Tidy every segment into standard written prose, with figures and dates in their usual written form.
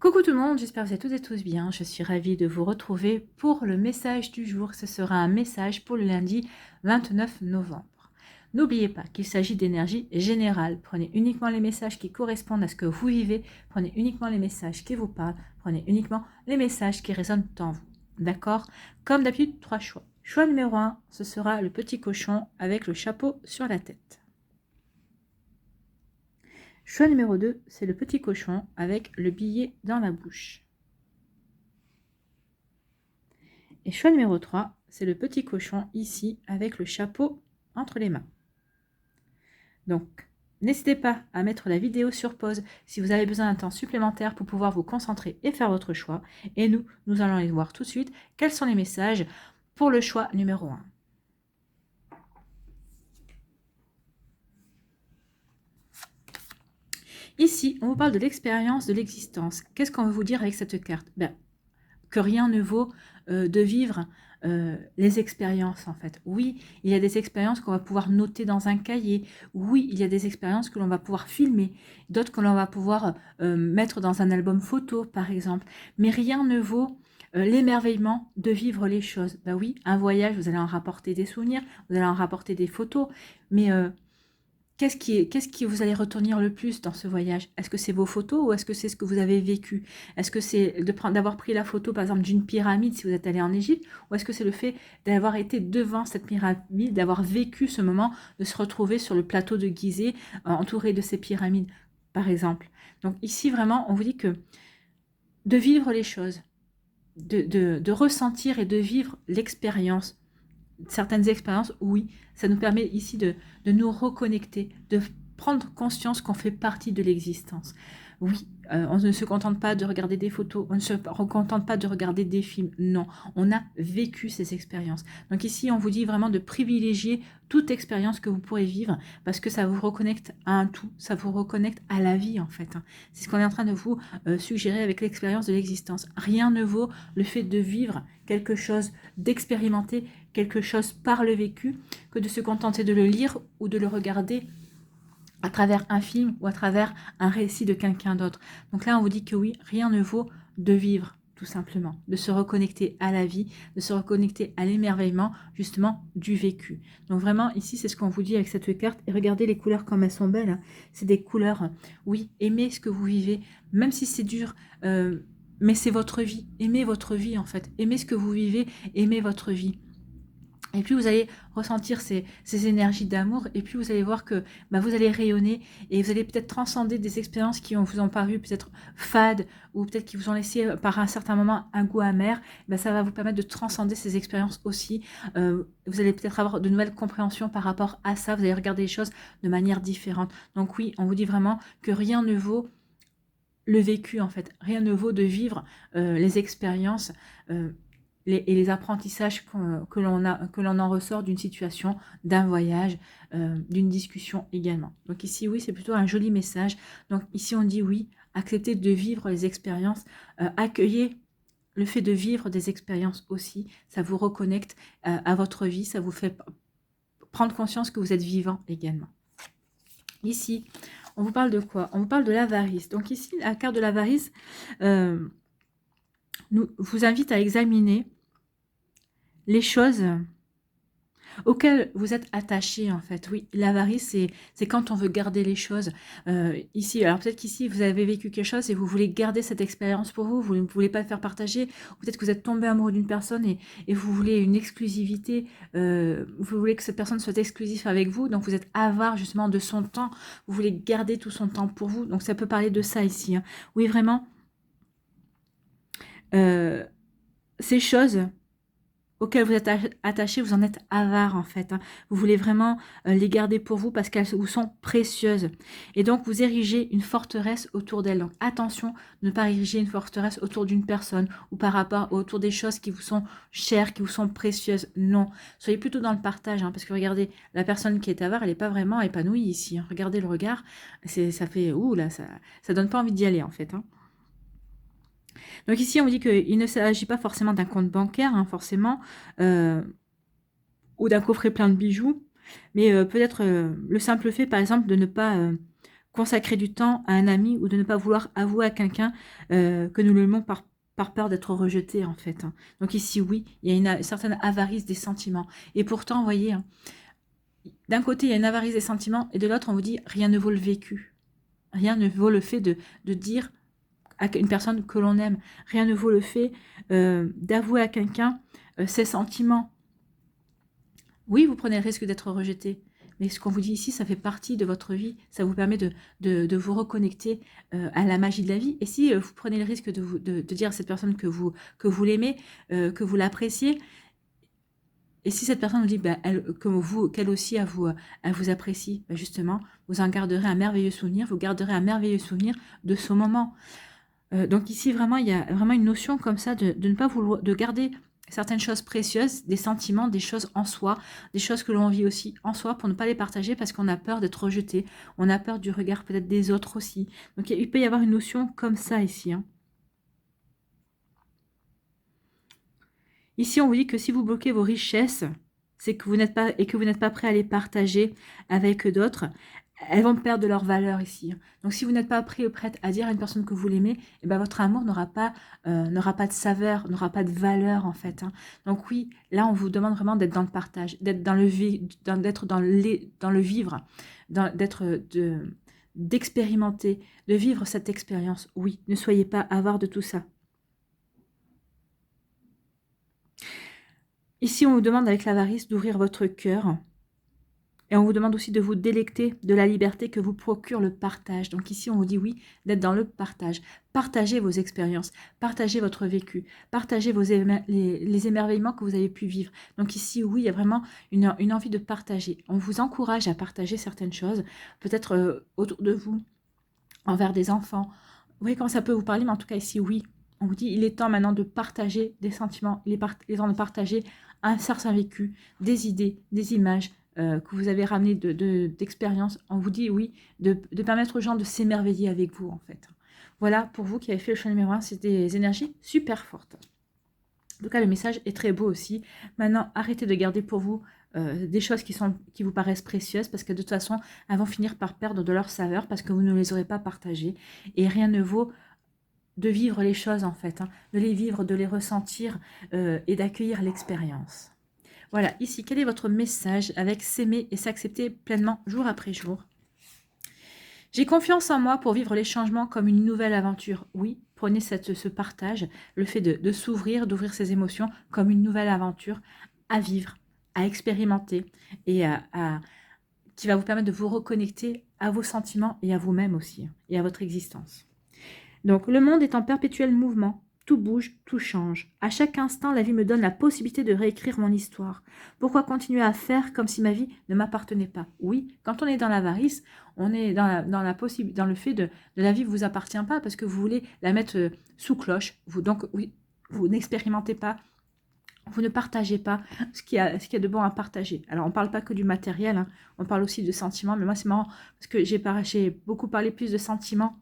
Coucou tout le monde, j'espère que vous êtes toutes et tous bien. Je suis ravie de vous retrouver pour le message du jour. Ce sera un message pour le lundi 29 novembre. N'oubliez pas qu'il s'agit d'énergie générale. Prenez uniquement les messages qui correspondent à ce que vous vivez. Prenez uniquement les messages qui vous parlent. Prenez uniquement les messages qui résonnent en vous. D'accord? Comme d'habitude, 3 choix. Choix numéro 1, ce sera le petit cochon avec le chapeau sur la tête. Choix numéro 2, c'est le petit cochon avec le billet dans la bouche. Et choix numéro 3, c'est le petit cochon ici avec le chapeau entre les mains. Donc, n'hésitez pas à mettre la vidéo sur pause si vous avez besoin d'un temps supplémentaire pour pouvoir vous concentrer et faire votre choix. Et nous allons aller voir tout de suite quels sont les messages pour le choix numéro 1. Ici, on vous parle de l'expérience de l'existence. Qu'est-ce qu'on veut vous dire avec cette carte? Que rien ne vaut de vivre les expériences en fait. Oui, il y a des expériences qu'on va pouvoir noter dans un cahier. Oui, il y a des expériences que l'on va pouvoir filmer, d'autres que l'on va pouvoir mettre dans un album photo par exemple. Mais rien ne vaut l'émerveillement de vivre les choses. Ben oui, un voyage, vous allez en rapporter des souvenirs, vous allez en rapporter des photos, mais qu'est-ce qui vous allez retenir le plus dans ce voyage? Est-ce que c'est vos photos ou est-ce que c'est ce que vous avez vécu? Est-ce que c'est d'avoir pris la photo, par exemple, d'une pyramide si vous êtes allé en Égypte? Ou est-ce que c'est le fait d'avoir été devant cette pyramide, d'avoir vécu ce moment, de se retrouver sur le plateau de Gizeh, entouré de ces pyramides, par exemple? Donc ici, vraiment, on vous dit que de vivre les choses, de ressentir et de vivre l'expérience, certaines expériences, oui, ça nous permet ici de nous reconnecter, de prendre conscience qu'on fait partie de l'existence. Oui, on ne se contente pas de regarder des photos, on ne se contente pas de regarder des films, non, on a vécu ces expériences. Donc ici, on vous dit vraiment de privilégier toute expérience que vous pourrez vivre parce que ça vous reconnecte à un tout, ça vous reconnecte à la vie en fait. C'est ce qu'on est en train de vous suggérer avec l'expérience de l'existence. Rien ne vaut le fait de vivre quelque chose, d'expérimenter quelque chose par le vécu, que de se contenter de le lire ou de le regarder à travers un film ou à travers un récit de quelqu'un d'autre. Donc là, on vous dit que oui, rien ne vaut de vivre, tout simplement, de se reconnecter à la vie, de se reconnecter à l'émerveillement, justement, du vécu. Donc vraiment, ici, c'est ce qu'on vous dit avec cette carte. Et regardez les couleurs comme elles sont belles. Hein. C'est des couleurs, oui, aimez ce que vous vivez, même si c'est dur, mais c'est votre vie. Aimez votre vie, en fait. Aimez ce que vous vivez, aimez votre vie. Et puis vous allez ressentir ces énergies d'amour et puis vous allez voir que vous allez rayonner et vous allez peut-être transcender des expériences qui vous ont paru peut-être fades ou peut-être qui vous ont laissé par un certain moment un goût amer. Ça va vous permettre de transcender ces expériences aussi. Vous allez peut-être avoir de nouvelles compréhensions par rapport à ça. Vous allez regarder les choses de manière différente. Donc oui, on vous dit vraiment que rien ne vaut le vécu en fait. Rien ne vaut de vivre les expériences et les apprentissages que l'on en ressort d'une situation, d'un voyage, d'une discussion également. Donc ici, oui, c'est plutôt un joli message. Donc ici, on dit oui, acceptez de vivre les expériences, accueillez le fait de vivre des expériences aussi. Ça vous reconnecte à votre vie, ça vous fait prendre conscience que vous êtes vivant également. Ici, on vous parle de quoi? On vous parle de l'avarice. Donc ici, la carte de l'avarice vous invite à examiner les choses auxquelles vous êtes attaché en fait. Oui, l'avarice, c'est quand on veut garder les choses. Ici, alors peut-être qu'ici, vous avez vécu quelque chose et vous voulez garder cette expérience pour vous, vous ne voulez pas le faire partager, ou peut-être que vous êtes tombé amoureux d'une personne et vous voulez une exclusivité, vous voulez que cette personne soit exclusive avec vous, donc vous êtes avare justement de son temps, vous voulez garder tout son temps pour vous, donc ça peut parler de ça ici. Hein. Oui, vraiment, ces choses auxquelles vous êtes attaché, vous en êtes avare en fait. Hein. Vous voulez vraiment les garder pour vous parce qu'elles vous sont précieuses. Et donc, vous érigez une forteresse autour d'elles. Donc, attention de ne pas ériger une forteresse autour d'une personne ou par rapport autour des choses qui vous sont chères, qui vous sont précieuses. Non. Soyez plutôt dans le partage. Hein, parce que regardez, la personne qui est avare, elle n'est pas vraiment épanouie ici. Hein. Regardez le regard. Ça fait... Ouh là, ça donne pas envie d'y aller en fait. Hein. Donc ici, on vous dit qu'il ne s'agit pas forcément d'un compte bancaire, hein, forcément, ou d'un coffret plein de bijoux, mais peut-être le simple fait, par exemple, de ne pas consacrer du temps à un ami ou de ne pas vouloir avouer à quelqu'un que nous l'aimons par peur d'être rejeté, en fait. Hein. Donc ici, oui, il y a une certaine avarice des sentiments. Et pourtant, vous voyez, hein, d'un côté, il y a une avarice des sentiments, et de l'autre, on vous dit, rien ne vaut le vécu. Rien ne vaut le fait de dire à une personne que l'on aime. Rien ne vaut le fait d'avouer à quelqu'un ses sentiments. Oui, vous prenez le risque d'être rejeté, mais ce qu'on vous dit ici, ça fait partie de votre vie. Ça vous permet de vous reconnecter à la magie de la vie. Et si vous prenez le risque de dire à cette personne que vous l'aimez, que vous l'appréciez, et si cette personne vous dit qu'elle aussi elle vous apprécie, ben justement, vous en garderez un merveilleux souvenir, vous garderez un merveilleux souvenir de ce moment. Donc ici, vraiment, il y a vraiment une notion comme ça de ne pas vouloir, de garder certaines choses précieuses, des sentiments, des choses en soi, des choses que l'on vit aussi en soi pour ne pas les partager parce qu'on a peur d'être rejeté, on a peur du regard peut-être des autres aussi. Donc il peut y avoir une notion comme ça ici. Hein. Ici, on vous dit que si vous bloquez vos richesses, c'est que vous n'êtes pas prêt à les partager avec d'autres. Elles vont perdre de leur valeur ici. Hein. Donc, si vous n'êtes pas prêt ou prête à dire à une personne que vous l'aimez, eh ben, votre amour n'aura pas de saveur, n'aura pas de valeur en fait. Hein. Donc oui, là, on vous demande vraiment d'être dans le partage, d'être dans d'être dans le vivre, d'expérimenter, de vivre cette expérience. Oui, ne soyez pas avare de tout ça. Ici, on vous demande avec l'avarice d'ouvrir votre cœur. Et on vous demande aussi de vous délecter de la liberté que vous procure le partage. Donc ici, on vous dit oui, d'être dans le partage. Partagez vos expériences, partagez votre vécu, partagez les émerveillements que vous avez pu vivre. Donc ici, oui, il y a vraiment une envie de partager. On vous encourage à partager certaines choses, peut-être autour de vous, envers des enfants. Vous voyez comment ça peut vous parler, mais en tout cas ici, oui. On vous dit, il est temps maintenant de partager des sentiments, il est temps de partager un certain vécu, des idées, des images, que vous avez ramené d'expérience, on vous dit oui, de permettre aux gens de s'émerveiller avec vous en fait. Voilà, pour vous qui avez fait le choix numéro 1, c'est des énergies super fortes. En tout cas, le message est très beau aussi. Maintenant, arrêtez de garder pour vous des choses qui vous paraissent précieuses parce que de toute façon, elles vont finir par perdre de leur saveur parce que vous ne les aurez pas partagées. Et rien ne vaut de vivre les choses en fait, hein, de les vivre, de les ressentir et d'accueillir l'expérience. Voilà, ici, quel est votre message avec s'aimer et s'accepter pleinement jour après jour? J'ai confiance en moi pour vivre les changements comme une nouvelle aventure. Oui, prenez ce partage, le fait de s'ouvrir, d'ouvrir ses émotions comme une nouvelle aventure à vivre, à expérimenter et qui va vous permettre de vous reconnecter à vos sentiments et à vous-même aussi, et à votre existence. Donc, le monde est en perpétuel mouvement. Tout bouge, tout change. À chaque instant, la vie me donne la possibilité de réécrire mon histoire. Pourquoi continuer à faire comme si ma vie ne m'appartenait pas? Oui, quand on est dans l'avarice, on est dans le fait de la vie ne vous appartient pas parce que vous voulez la mettre sous cloche. Donc, oui, vous n'expérimentez pas, vous ne partagez pas ce qu'il y a de bon à partager. Alors, on ne parle pas que du matériel, hein, on parle aussi de sentiments. Mais moi, c'est marrant parce que j'ai beaucoup parlé plus de sentiments,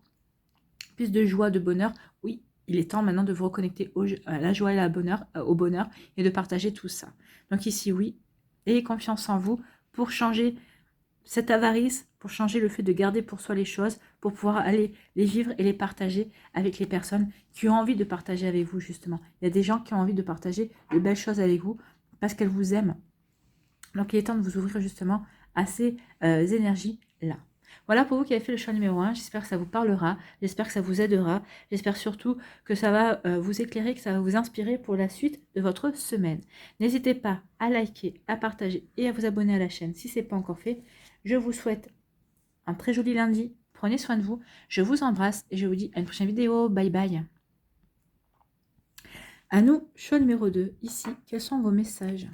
plus de joie, de bonheur. Oui, il est temps maintenant de vous reconnecter à la joie et au bonheur et de partager tout ça. Donc ici, oui, ayez confiance en vous pour changer cette avarice, pour changer le fait de garder pour soi les choses, pour pouvoir aller les vivre et les partager avec les personnes qui ont envie de partager avec vous, justement. Il y a des gens qui ont envie de partager de belles choses avec vous parce qu'elles vous aiment. Donc il est temps de vous ouvrir justement à ces énergies-là. Voilà pour vous qui avez fait le choix numéro 1. J'espère que ça vous parlera. J'espère que ça vous aidera. J'espère surtout que ça va vous éclairer, que ça va vous inspirer pour la suite de votre semaine. N'hésitez pas à liker, à partager et à vous abonner à la chaîne si ce n'est pas encore fait. Je vous souhaite un très joli lundi. Prenez soin de vous. Je vous embrasse et je vous dis à une prochaine vidéo. Bye bye. À nous, choix numéro 2. Ici, quels sont vos messages ?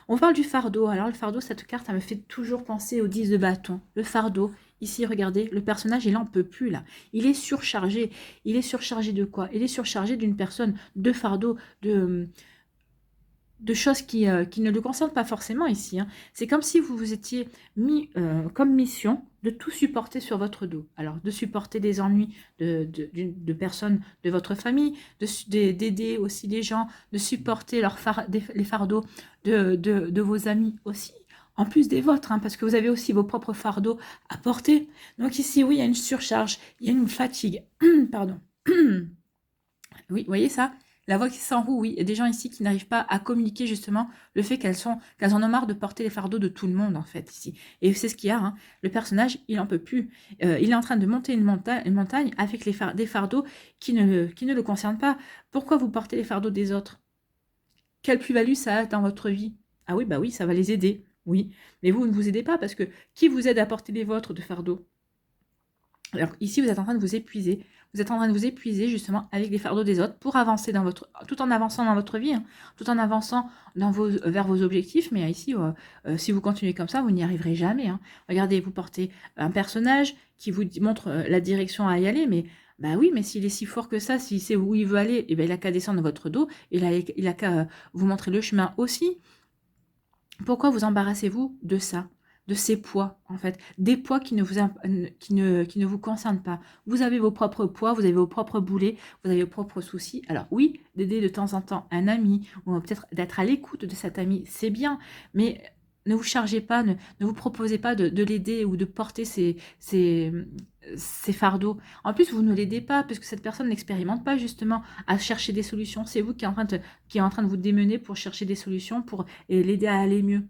On parle du fardeau. Alors, le fardeau, cette carte, elle me fait toujours penser au 10 de bâton. Le fardeau, ici, regardez, le personnage, il n'en peut plus, là. Il est surchargé. Il est surchargé de quoi? Il est surchargé d'une personne, de fardeau, de choses qui ne le concernent pas forcément ici. Hein. C'est comme si vous vous étiez mis comme mission de tout supporter sur votre dos. Alors, de supporter les ennuis de personnes de votre famille, d'aider aussi les gens, de supporter les fardeaux de vos amis aussi. en plus des vôtres, hein, parce que vous avez aussi vos propres fardeaux à porter. Donc ici, oui, il y a une surcharge, il y a une fatigue. Pardon. Oui, vous voyez ça? La voix qui s'enroue, oui. Il y a des gens ici qui n'arrivent pas à communiquer justement le fait qu'elles en ont marre de porter les fardeaux de tout le monde, en fait, ici. Et c'est ce qu'il y a, hein. Le personnage, il en peut plus. Il est en train de monter une montagne avec des fardeaux qui ne le concernent pas. Pourquoi vous portez les fardeaux des autres? Quelle plus-value ça a dans votre vie? Ah oui, bah oui, ça va les aider, oui. Mais vous ne vous aidez pas parce que qui vous aide à porter les vôtres de fardeaux? Alors ici, vous êtes en train de vous épuiser. Vous êtes en train de vous épuiser justement avec les fardeaux des autres pour avancer tout en avançant dans votre vie, hein, tout en avançant vers vos objectifs. Mais ici, si vous continuez comme ça, vous n'y arriverez jamais, hein. Regardez, vous portez un personnage qui vous montre la direction à y aller, mais bah oui, mais s'il est si fort que ça, s'il sait où il veut aller, eh ben, il a qu'à descendre dans votre dos, il a qu'à vous montrer le chemin aussi. Pourquoi vous embarrassez-vous de ça, de ces poids, en fait, des poids qui ne vous concernent pas? Vous avez vos propres poids, vous avez vos propres boulets, vous avez vos propres soucis. Alors oui, d'aider de temps en temps un ami, ou peut-être d'être à l'écoute de cet ami, c'est bien, mais ne vous chargez pas, ne vous proposez pas de l'aider ou de porter ces fardeaux. En plus, vous ne l'aidez pas, parce que cette personne n'expérimente pas justement à chercher des solutions. C'est vous qui est en train de vous démener pour chercher des solutions, pour l'aider à aller mieux.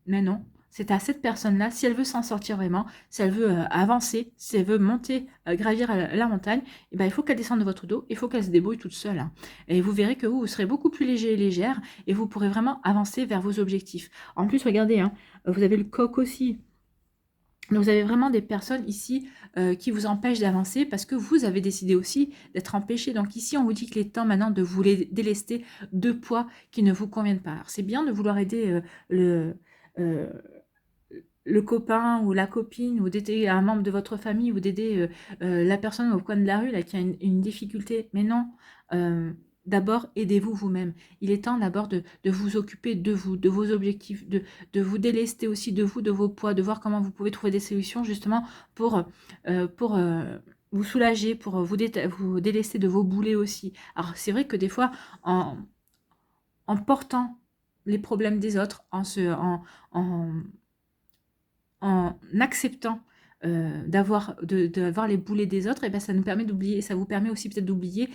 Mais non, c'est à cette personne-là, si elle veut s'en sortir vraiment, si elle veut avancer, si elle veut monter, gravir la montagne, eh ben, il faut qu'elle descende de votre dos, il faut qu'elle se débrouille toute seule, hein. Et vous verrez que vous serez beaucoup plus léger et légère, et vous pourrez vraiment avancer vers vos objectifs. En plus, regardez, hein, vous avez le coq aussi. Donc vous avez vraiment des personnes ici qui vous empêchent d'avancer parce que vous avez décidé aussi d'être empêché. Donc ici, on vous dit qu'il est temps maintenant de vous délester de poids qui ne vous conviennent pas. Alors c'est bien de vouloir aider euh, le copain ou la copine, ou d'aider un membre de votre famille, ou d'aider la personne au coin de la rue là, qui a une difficulté. Mais non, d'abord, aidez-vous vous-même. Il est temps d'abord de vous occuper de vous, de vos objectifs, de vous délester aussi de vous, de vos poids, de voir comment vous pouvez trouver des solutions justement pour vous soulager, pour vous délester de vos boulets aussi. Alors c'est vrai que des fois, en portant les problèmes des autres, en acceptant d'avoir les boulets des autres, et ben ça nous permet d'oublier, ça vous permet aussi peut-être d'oublier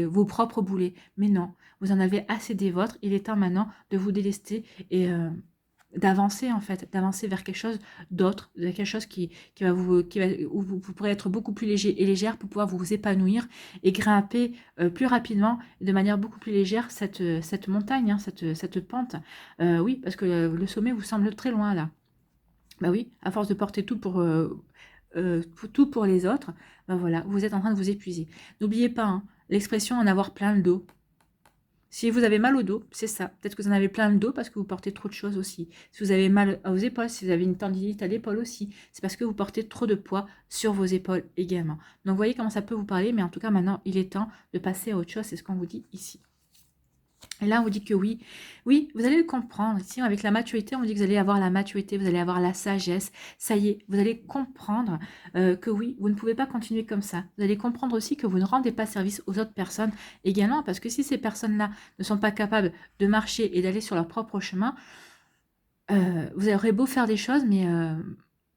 vos propres boulets. Mais non, vous en avez assez des vôtres, il est temps maintenant de vous délester et d'avancer en fait, d'avancer vers quelque chose d'autre, vers quelque chose où vous pourrez être beaucoup plus léger et légère pour pouvoir vous épanouir et grimper plus rapidement, de manière beaucoup plus légère, cette montagne, hein, cette pente. Oui, parce que le sommet vous semble très loin là. Bah oui, à force de porter tout pour les autres, bah voilà, vous êtes en train de vous épuiser. N'oubliez pas, hein, l'expression en avoir plein le dos. Si vous avez mal au dos, c'est ça. Peut-être que vous en avez plein le dos parce que vous portez trop de choses aussi. Si vous avez mal aux épaules, si vous avez une tendinite à l'épaule aussi, c'est parce que vous portez trop de poids sur vos épaules également. Donc, vous voyez comment ça peut vous parler, mais en tout cas, maintenant, il est temps de passer à autre chose. C'est ce qu'on vous dit ici. Et là, on vous dit que oui, vous allez le comprendre. Ici, avec la maturité, on vous dit que vous allez avoir la maturité, vous allez avoir la sagesse. Ça y est, vous allez comprendre que oui, vous ne pouvez pas continuer comme ça. Vous allez comprendre aussi que vous ne rendez pas service aux autres personnes également, parce que si ces personnes-là ne sont pas capables de marcher et d'aller sur leur propre chemin, vous aurez beau faire des choses, mais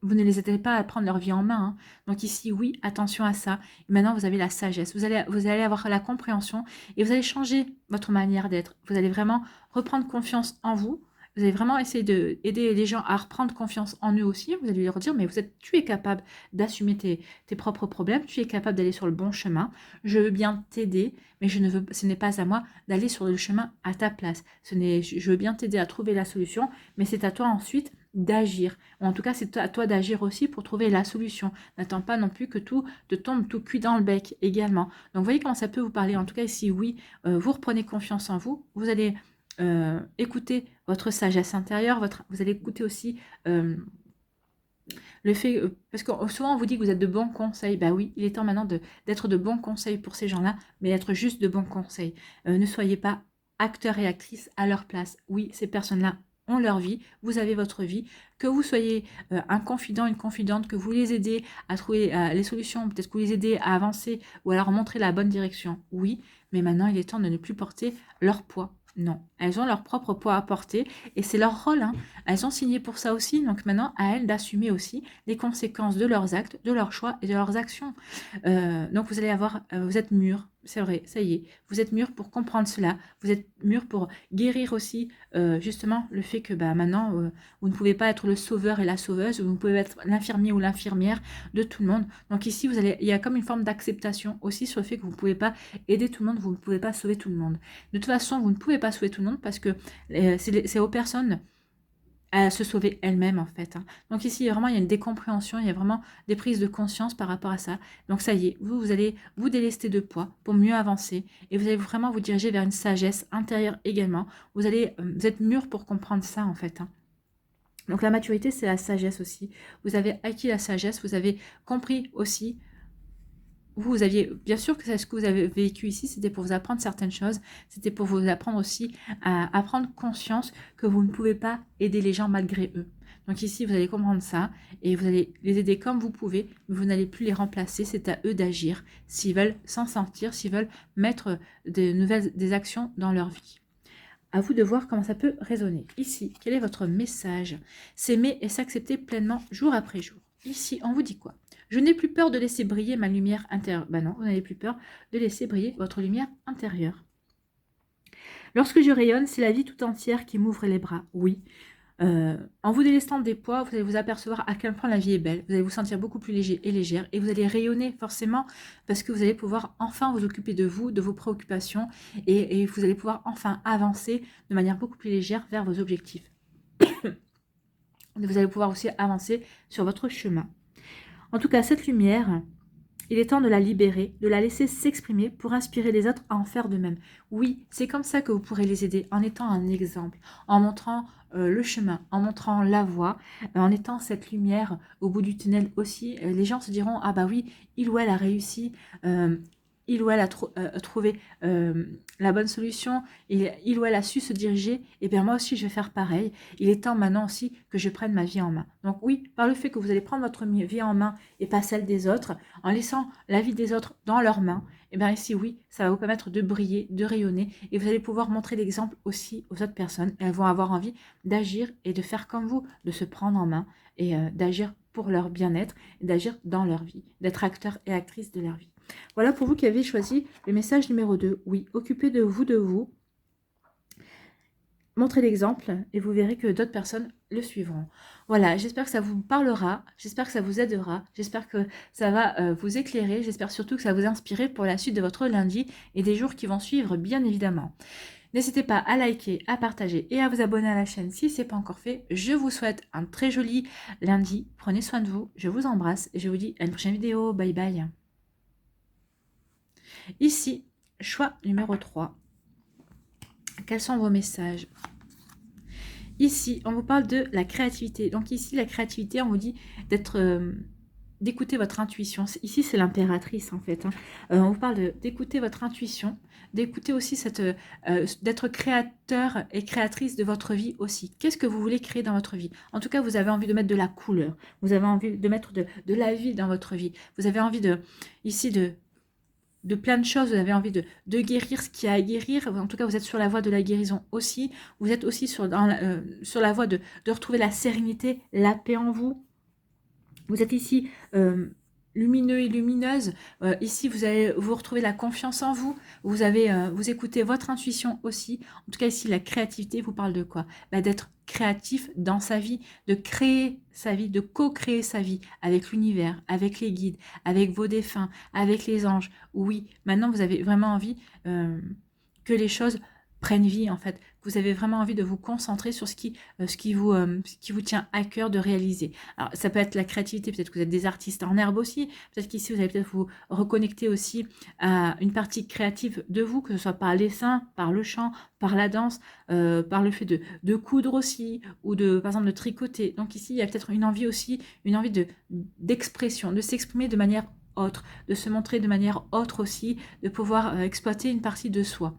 vous ne les aidez pas à prendre leur vie en main, hein. Donc ici, oui, attention à ça. Et maintenant, vous avez la sagesse. Vous allez avoir la compréhension et vous allez changer votre manière d'être. Vous allez vraiment reprendre confiance en vous. Vous allez vraiment essayer d'aider les gens à reprendre confiance en eux aussi. Vous allez leur dire, mais tu es capable d'assumer tes propres problèmes. Tu es capable d'aller sur le bon chemin. Je veux bien t'aider, mais ce n'est pas à moi d'aller sur le chemin à ta place. Je veux bien t'aider à trouver la solution, mais c'est à toi ensuite d'agir. Ou en tout cas, c'est à toi d'agir aussi pour trouver la solution. N'attends pas non plus que tout te tombe tout cuit dans le bec également. Donc, vous voyez comment ça peut vous parler. En tout cas, si oui, vous reprenez confiance en vous, vous allez écouter votre sagesse intérieure, vous allez écouter aussi le fait, parce que souvent on vous dit que vous êtes de bons conseils. Bah oui, il est temps maintenant d'être de bons conseils pour ces gens-là, mais d'être juste de bons conseils. Ne soyez pas acteurs et actrices à leur place. Oui, ces personnes-là ont leur vie, vous avez votre vie, que vous soyez un confident, une confidente, que vous les aidez à trouver les solutions, peut-être que vous les aidez à avancer ou à leur montrer la bonne direction, oui, mais maintenant il est temps de ne plus porter leur poids. Non, elles ont leur propre poids à porter et c'est leur rôle, hein. Elles ont signé pour ça aussi, donc maintenant à elles d'assumer aussi les conséquences de leurs actes, de leurs choix et de leurs actions. Donc vous allez avoir, vous êtes mûrs, c'est vrai, ça y est, vous êtes mûrs pour comprendre cela, vous êtes mûrs pour guérir aussi justement le fait que bah, maintenant vous ne pouvez pas être le sauveur et la sauveuse, vous ne pouvez être l'infirmier ou l'infirmière de tout le monde. Donc ici, il y a comme une forme d'acceptation aussi sur le fait que vous ne pouvez pas aider tout le monde, vous ne pouvez pas sauver tout le monde. De toute façon, vous ne pouvez pas sauver tout le monde parce que c'est aux personnes à se sauver elles-mêmes en fait, hein. Donc ici, vraiment, il y a une décompréhension, il y a vraiment des prises de conscience par rapport à ça. Donc ça y est, vous allez vous délester de poids pour mieux avancer et vous allez vraiment vous diriger vers une sagesse intérieure également. Vous êtes mûr pour comprendre ça en fait, hein. Donc la maturité, c'est la sagesse aussi. Vous avez acquis la sagesse, vous avez compris aussi. Vous aviez, bien sûr que ce que vous avez vécu ici, c'était pour vous apprendre certaines choses, c'était pour vous apprendre aussi à prendre conscience que vous ne pouvez pas aider les gens malgré eux. Donc ici, vous allez comprendre ça et vous allez les aider comme vous pouvez, mais vous n'allez plus les remplacer, c'est à eux d'agir s'ils veulent s'en sortir, s'ils veulent mettre des actions dans leur vie. À vous de voir comment ça peut résonner. Ici, quel est votre message? S'aimer et s'accepter pleinement jour après jour. Ici, on vous dit quoi? Je n'ai plus peur de laisser briller ma lumière intérieure. Ben non, vous n'avez plus peur de laisser briller votre lumière intérieure. Lorsque je rayonne, c'est la vie tout entière qui m'ouvre les bras. Oui. En vous délestant des poids, vous allez vous apercevoir à quel point la vie est belle. Vous allez vous sentir beaucoup plus léger et légère. Et vous allez rayonner forcément parce que vous allez pouvoir enfin vous occuper de vous, de vos préoccupations. Et vous allez pouvoir enfin avancer de manière beaucoup plus légère vers vos objectifs. Vous allez pouvoir aussi avancer sur votre chemin. En tout cas, cette lumière, il est temps de la libérer, de la laisser s'exprimer pour inspirer les autres à en faire de même. Oui, c'est comme ça que vous pourrez les aider, en étant un exemple, en montrant le chemin, en montrant la voie, en étant cette lumière au bout du tunnel aussi. Les gens se diront, ah bah oui, il ou elle a réussi, il ou elle a trouvé la bonne solution, il ou elle a su se diriger, et bien moi aussi je vais faire pareil. Il est temps maintenant aussi que je prenne ma vie en main. Donc oui, par le fait que vous allez prendre votre vie en main et pas celle des autres, en laissant la vie des autres dans leurs mains, et bien ici oui, ça va vous permettre de briller, de rayonner, et vous allez pouvoir montrer l'exemple aussi aux autres personnes, et elles vont avoir envie d'agir et de faire comme vous, de se prendre en main, et d'agir pour leur bien-être, et d'agir dans leur vie, d'être acteurs et actrices de leur vie. Voilà pour vous qui avez choisi le message numéro 2. Oui, occupez de vous. Montrez l'exemple et vous verrez que d'autres personnes le suivront. Voilà, j'espère que ça vous parlera, j'espère que ça vous aidera, j'espère que ça va vous éclairer, j'espère surtout que ça va vous inspirer pour la suite de votre lundi et des jours qui vont suivre, bien évidemment. N'hésitez pas à liker, à partager et à vous abonner à la chaîne si ce n'est pas encore fait. Je vous souhaite un très joli lundi. Prenez soin de vous, je vous embrasse et je vous dis à une prochaine vidéo. Bye bye. Ici, choix numéro 3. Quels sont vos messages? Ici, on vous parle de la créativité. Donc ici, la créativité, on vous dit d'écouter votre intuition. Ici, c'est l'impératrice, en fait, hein. On vous parle d'écouter votre intuition, d'écouter aussi d'être créateur et créatrice de votre vie aussi. Qu'est-ce que vous voulez créer dans votre vie? En tout cas, vous avez envie de mettre de la couleur. Vous avez envie de mettre de la vie dans votre vie. Vous avez envie de plein de choses, vous avez envie de guérir ce qu'il y a à guérir, en tout cas vous êtes sur la voie de la guérison aussi, vous êtes aussi sur la voie de retrouver la sérénité, la paix en vous, vous êtes ici lumineux et lumineuse, ici vous allez vous retrouver la confiance en vous, vous écoutez votre intuition aussi, en tout cas ici la créativité vous parle de quoi? D'être créatif dans sa vie, de créer sa vie, de co-créer sa vie avec l'univers, avec les guides, avec vos défunts, avec les anges. Oui, maintenant vous avez vraiment envie que les choses prennent vie en fait. Vous avez vraiment envie de vous concentrer sur ce qui vous tient à cœur de réaliser. Alors ça peut être la créativité, peut-être que vous êtes des artistes en herbe aussi, peut-être qu'ici vous allez peut-être vous reconnecter aussi à une partie créative de vous, que ce soit par les dessin, par le chant, par la danse, par le fait de coudre aussi, ou par exemple de tricoter. Donc ici il y a peut-être une envie aussi, une envie d'expression, de s'exprimer de manière autre, de se montrer de manière autre aussi, de pouvoir exploiter une partie de soi.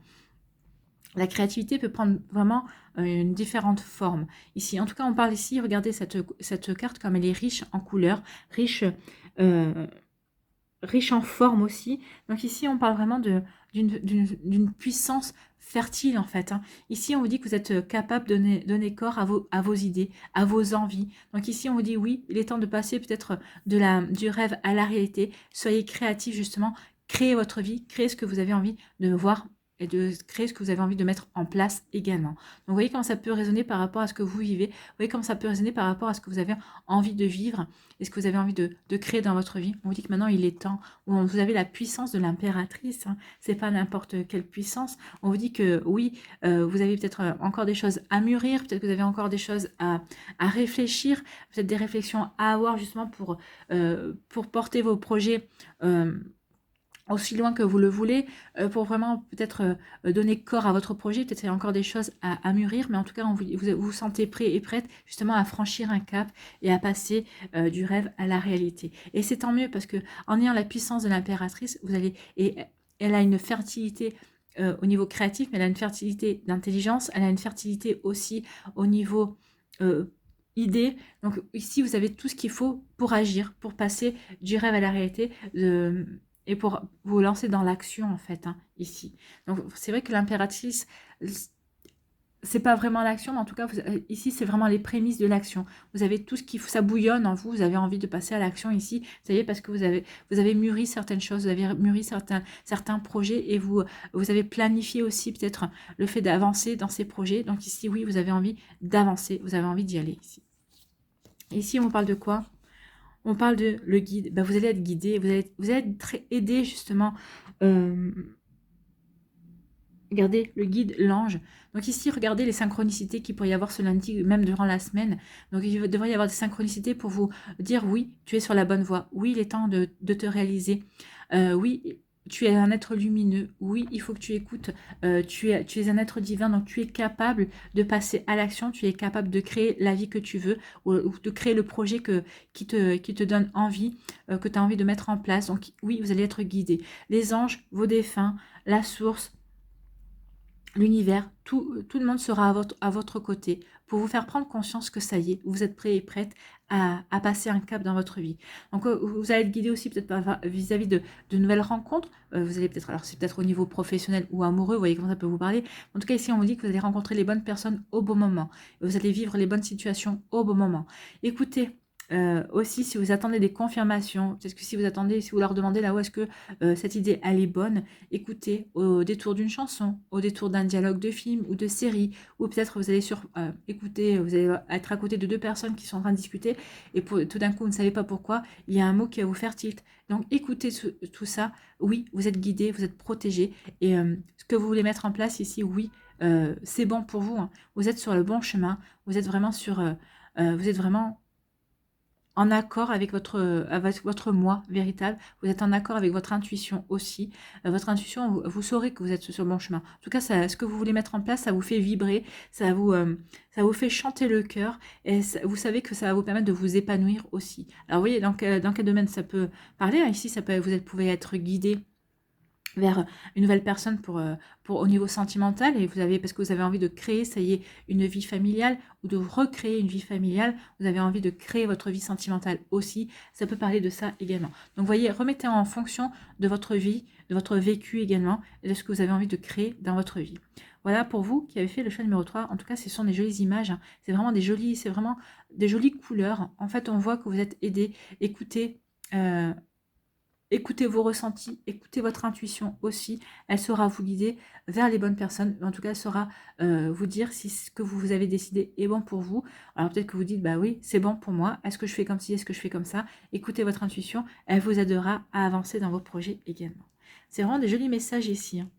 La créativité peut prendre vraiment une différente forme. Ici, en tout cas, on parle ici, regardez cette carte comme elle est riche en couleurs, riche riche en forme aussi. Donc ici, on parle vraiment d'une puissance fertile en fait, hein. Ici, on vous dit que vous êtes capable de donner corps à vos idées, à vos envies. Donc ici, on vous dit oui, il est temps de passer peut-être du rêve à la réalité. Soyez créatif justement, créez votre vie, créez ce que vous avez envie de voir et de créer ce que vous avez envie de mettre en place également. Donc vous voyez comment ça peut résonner par rapport à ce que vous vivez, vous voyez comment ça peut résonner par rapport à ce que vous avez envie de vivre et ce que vous avez envie de créer dans votre vie. On vous dit que maintenant il est temps, vous avez la puissance de l'impératrice, hein. C'est pas n'importe quelle puissance. On vous dit que oui, vous avez peut-être encore des choses à mûrir, peut-être que vous avez encore des choses à réfléchir, peut-être des réflexions à avoir justement pour porter vos projets aussi loin que vous le voulez, pour vraiment peut-être donner corps à votre projet. Peut-être qu'il y a encore des choses à mûrir, mais en tout cas, vous vous sentez prêt et prête justement à franchir un cap et à passer du rêve à la réalité. Et c'est tant mieux parce que en ayant la puissance de l'impératrice, vous allez... Et elle a une fertilité au niveau créatif, mais elle a une fertilité d'intelligence, elle a une fertilité aussi au niveau... idée. Donc ici, vous avez tout ce qu'il faut pour agir, pour passer du rêve à la réalité, et pour vous lancer dans l'action en fait, hein, ici. Donc c'est vrai que l'impératrice, c'est pas vraiment l'action, mais en tout cas ici c'est vraiment les prémices de l'action. Vous avez tout ce qui ça bouillonne en vous, vous avez envie de passer à l'action ici, ça y est, parce que vous avez mûri certaines choses, vous avez mûri certains projets et vous avez planifié aussi peut-être le fait d'avancer dans ces projets. Donc ici oui, vous avez envie d'avancer, vous avez envie d'y aller ici. Ici on parle de quoi? On parle de le guide. Ben, vous allez être guidé, vous allez être très aidé justement. Regardez le guide, l'ange. Donc ici, regardez les synchronicités qu'il pourrait y avoir ce lundi, même durant la semaine. Donc il devrait y avoir des synchronicités pour vous dire oui, tu es sur la bonne voie. Oui, il est temps de te réaliser. Oui, tu es un être lumineux. Oui, il faut que tu écoutes. Tu es un être divin, donc tu es capable de passer à l'action. Tu es capable de créer la vie que tu veux ou de créer le projet qui te donne envie, que tu as envie de mettre en place. Donc oui, vous allez être guidé. Les anges, vos défunts, la source, l'univers, tout le monde sera à votre côté pour vous faire prendre conscience que ça y est, vous êtes prêt et prête à passer un cap dans votre vie. Donc vous allez être guidé aussi peut-être vis-à-vis de nouvelles rencontres. Vous allez peut-être, alors c'est peut-être au niveau professionnel ou amoureux, vous voyez comment ça peut vous parler. En tout cas ici on vous dit que vous allez rencontrer les bonnes personnes au bon moment. Vous allez vivre les bonnes situations au bon moment. Écoutez, aussi, si vous attendez des confirmations, peut-être que si vous leur demandez là où est-ce que cette idée elle est bonne, écoutez au détour d'une chanson, au détour d'un dialogue de film ou de série, ou peut-être vous allez écouter, vous allez être à côté de deux personnes qui sont en train de discuter, et tout d'un coup vous ne savez pas pourquoi, il y a un mot qui va vous faire tilt. Donc écoutez tout ça, oui, vous êtes guidé, vous êtes protégé, et ce que vous voulez mettre en place ici, oui, c'est bon pour vous, hein. Vous êtes sur le bon chemin, vous êtes vraiment vous êtes vraiment en accord avec votre moi véritable, vous êtes en accord avec votre intuition aussi. Votre intuition, vous saurez que vous êtes sur le bon chemin. En tout cas, ce que vous voulez mettre en place, ça vous fait vibrer, ça vous fait chanter le cœur, et vous savez que ça va vous permettre de vous épanouir aussi. Alors, vous voyez, dans quel domaine ça peut parler? Ici, vous pouvez être guidé vers une nouvelle personne pour au niveau sentimental, et parce que vous avez envie de créer, ça y est, une vie familiale ou de recréer une vie familiale, vous avez envie de créer votre vie sentimentale aussi, ça peut parler de ça également. Donc vous voyez, remettez en fonction de votre vie, de votre vécu également, et de ce que vous avez envie de créer dans votre vie. Voilà pour vous qui avez fait le choix numéro 3. En tout cas, ce sont des jolies images, hein. C'est vraiment des jolies couleurs. En fait, on voit que vous êtes aidé. Écoutez vos ressentis, écoutez votre intuition aussi, elle saura vous guider vers les bonnes personnes, en tout cas elle saura vous dire si ce que vous avez décidé est bon pour vous. Alors peut-être que vous dites, bah oui, c'est bon pour moi, est-ce que je fais comme ci, est-ce que je fais comme ça? Écoutez votre intuition, elle vous aidera à avancer dans vos projets également. C'est vraiment des jolis messages ici, hein.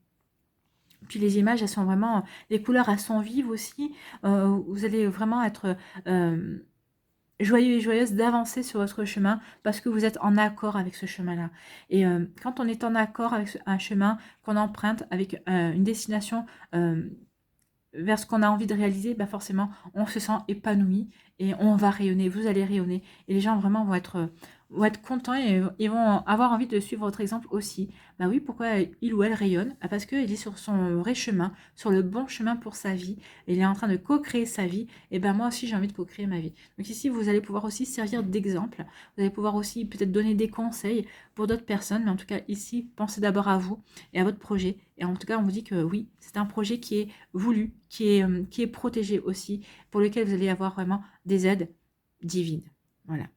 Puis les images, elles sont vraiment, les couleurs, elles sont vives aussi, vous allez vraiment être... joyeux et joyeuse d'avancer sur votre chemin parce que vous êtes en accord avec ce chemin-là. Et quand on est en accord avec un chemin qu'on emprunte avec une destination vers ce qu'on a envie de réaliser, bah forcément, on se sent épanoui et on va rayonner, vous allez rayonner. Et les gens vraiment vont être contents et ils vont avoir envie de suivre votre exemple aussi. Bah oui, pourquoi il ou elle rayonne? Ah, parce qu'il est sur son vrai chemin, sur le bon chemin pour sa vie. Il est en train de co-créer sa vie. Et ben moi aussi, j'ai envie de co-créer ma vie. Donc ici, vous allez pouvoir aussi servir d'exemple. Vous allez pouvoir aussi peut-être donner des conseils pour d'autres personnes. Mais en tout cas, ici, pensez d'abord à vous et à votre projet. Et en tout cas, on vous dit que oui, c'est un projet qui est voulu, qui est protégé aussi, pour lequel vous allez avoir vraiment des aides divines. Voilà.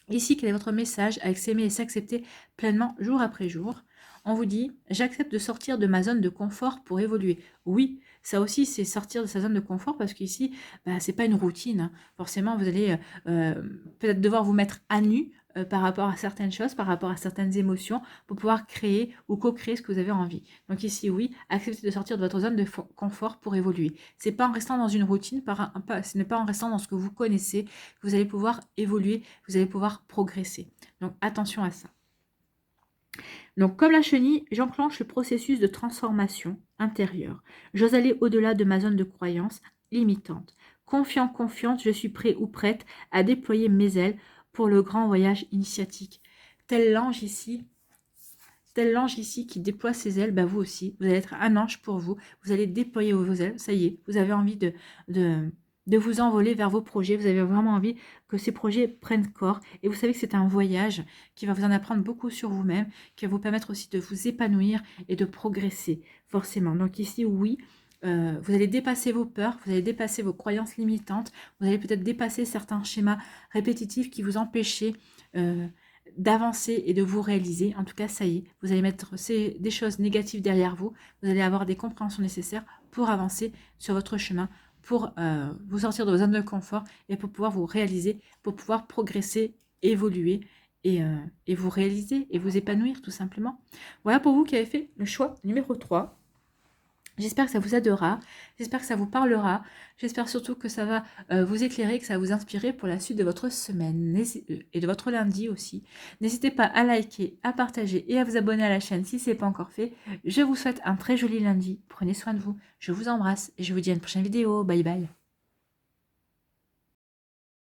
Ici, quel est votre message avec s'aimer et s'accepter pleinement jour après jour? On vous dit, j'accepte de sortir de ma zone de confort pour évoluer. Oui, ça aussi, c'est sortir de sa zone de confort parce qu'ici, bah, c'est pas une routine, hein. Forcément, vous allez peut-être devoir vous mettre à nu par rapport à certaines choses, par rapport à certaines émotions, pour pouvoir créer ou co-créer ce que vous avez envie. Donc ici, oui, acceptez de sortir de votre zone de confort pour évoluer. C'est pas en restant dans une routine, ce n'est pas en restant dans ce que vous connaissez que vous allez pouvoir évoluer, vous allez pouvoir progresser. Donc attention à ça. Donc comme la chenille, j'enclenche le processus de transformation intérieure. J'ose aller au-delà de ma zone de croyance limitante. Confiant, confiante, je suis prêt ou prête à déployer mes ailes pour le grand voyage initiatique. Tel l'ange ici qui déploie ses ailes, bah vous aussi, vous allez être un ange pour vous. Vous allez déployer vos ailes, ça y est, vous avez envie de vous envoler vers vos projets. Vous avez vraiment envie que ces projets prennent corps. Et vous savez que c'est un voyage qui va vous en apprendre beaucoup sur vous-même, qui va vous permettre aussi de vous épanouir et de progresser, forcément. Donc ici, oui, vous allez dépasser vos peurs, vous allez dépasser vos croyances limitantes, vous allez peut-être dépasser certains schémas répétitifs qui vous empêchaient d'avancer et de vous réaliser. En tout cas, ça y est, vous allez mettre des choses négatives derrière vous, vous allez avoir des compréhensions nécessaires pour avancer sur votre chemin, pour vous sortir de vos zones de confort et pour pouvoir vous réaliser, pour pouvoir progresser, évoluer et vous réaliser et vous épanouir tout simplement. Voilà pour vous qui avez fait le choix numéro 3. J'espère que ça vous aidera, j'espère que ça vous parlera, j'espère surtout que ça va vous éclairer, que ça va vous inspirer pour la suite de votre semaine et de votre lundi aussi. N'hésitez pas à liker, à partager et à vous abonner à la chaîne si ce n'est pas encore fait. Je vous souhaite un très joli lundi, prenez soin de vous, je vous embrasse et je vous dis à une prochaine vidéo, bye bye.